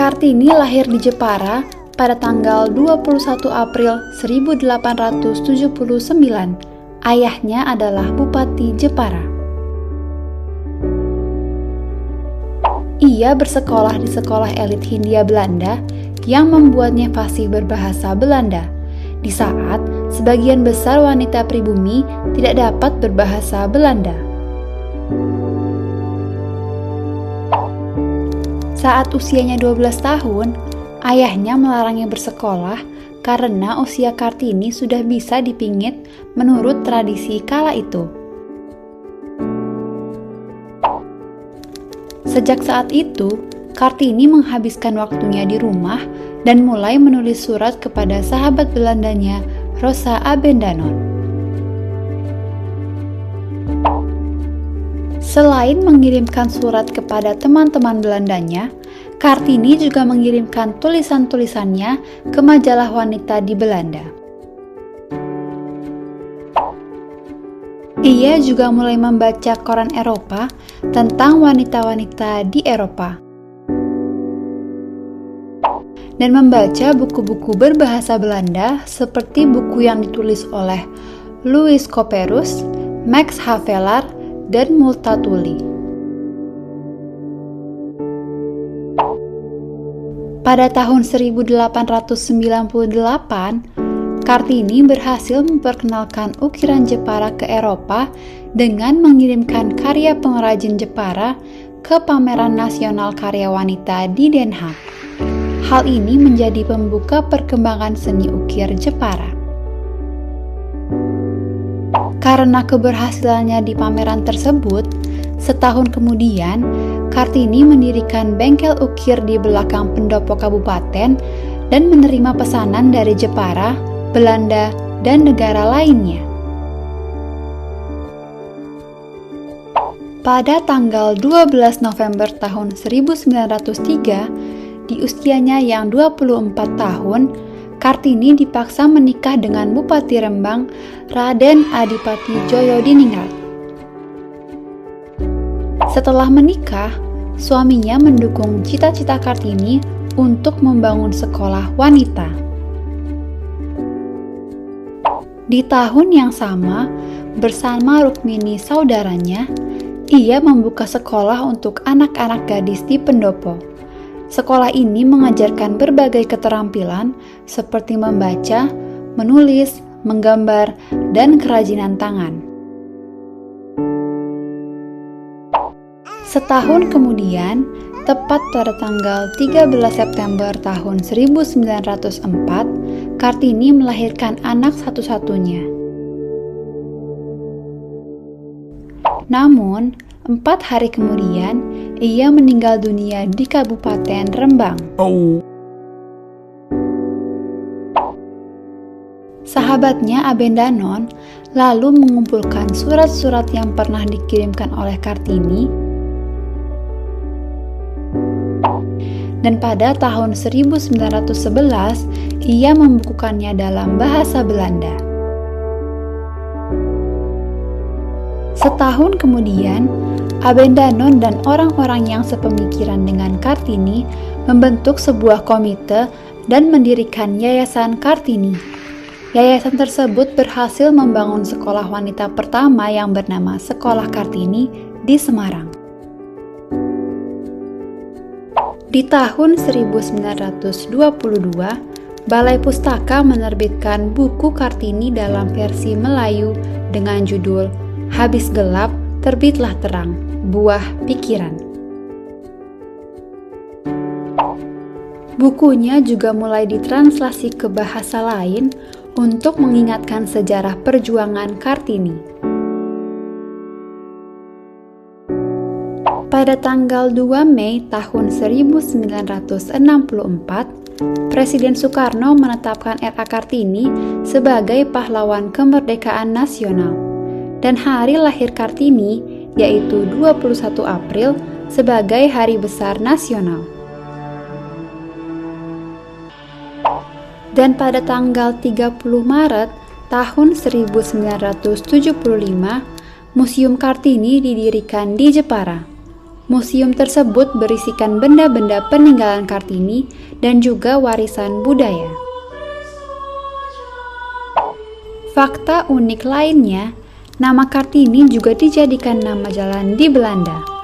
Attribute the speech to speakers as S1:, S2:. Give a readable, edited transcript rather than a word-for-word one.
S1: Kartini lahir di Jepara pada tanggal 21 April 1879. Ayahnya adalah Bupati Jepara. Ia bersekolah di sekolah elit Hindia Belanda yang membuatnya fasih berbahasa Belanda, di saat sebagian besar wanita pribumi tidak dapat berbahasa Belanda. Saat usianya 12 tahun, ayahnya melarangnya bersekolah karena usia Kartini sudah bisa dipingit menurut tradisi kala itu. Sejak saat itu, Kartini menghabiskan waktunya di rumah dan mulai menulis surat kepada sahabat Belandanya, Rosa Abendanon. Selain mengirimkan surat kepada teman-teman Belandanya, Kartini juga mengirimkan tulisan-tulisannya ke majalah wanita di Belanda. Ia juga mulai membaca koran Eropa tentang wanita-wanita di Eropa dan membaca buku-buku berbahasa Belanda seperti buku yang ditulis oleh Louis Couperus, Max Havelaar, dan Multatuli. Pada tahun 1898, Kartini berhasil memperkenalkan ukiran Jepara ke Eropa dengan mengirimkan karya pengrajin Jepara ke Pameran Nasional Karya Wanita di Den Haag. Hal ini menjadi pembuka perkembangan seni ukir Jepara. Karena keberhasilannya di pameran tersebut, setahun kemudian, Kartini mendirikan bengkel ukir di belakang pendopo kabupaten dan menerima pesanan dari Jepara, Belanda, dan negara lainnya. Pada tanggal 12 November tahun 1903, di usianya yang 24 tahun, Kartini dipaksa menikah dengan Bupati Rembang, Raden Adipati Djoyo-Diningrat. Setelah menikah, suaminya mendukung cita-cita Kartini untuk membangun sekolah wanita. Di tahun yang sama, bersama Rukmini saudaranya, ia membuka sekolah untuk anak-anak gadis di pendopo. Sekolah ini mengajarkan berbagai keterampilan seperti membaca, menulis, menggambar, dan kerajinan tangan. Setahun kemudian, tepat pada tanggal 13 September tahun 1904, Kartini melahirkan anak satu-satunya. Namun, 4 hari kemudian, ia meninggal dunia di Kabupaten Rembang. Sahabatnya Abendanon lalu mengumpulkan surat-surat yang pernah dikirimkan oleh Kartini, dan pada tahun 1911 ia membukukannya dalam bahasa Belanda. Setahun kemudian, Abendanon dan orang-orang yang sepemikiran dengan Kartini membentuk sebuah komite dan mendirikan Yayasan Kartini. Yayasan tersebut berhasil membangun sekolah wanita pertama yang bernama Sekolah Kartini di Semarang. Di tahun 1922, Balai Pustaka menerbitkan buku Kartini dalam versi Melayu dengan judul Habis Gelap, Terbitlah Terang, Buah Pikiran. Bukunya juga mulai ditranslasi ke bahasa lain untuk mengingatkan sejarah perjuangan Kartini. Pada tanggal 2 Mei tahun 1964, Presiden Soekarno menetapkan R.A. Kartini sebagai pahlawan kemerdekaan nasional, dan hari lahir Kartini, yaitu 21 April, sebagai Hari Besar Nasional. Dan pada tanggal 30 Maret tahun 1975, Museum Kartini didirikan di Jepara. Museum tersebut berisikan benda-benda peninggalan Kartini dan juga warisan budaya. Fakta unik lainnya, nama Kartini juga dijadikan nama jalan di Belanda.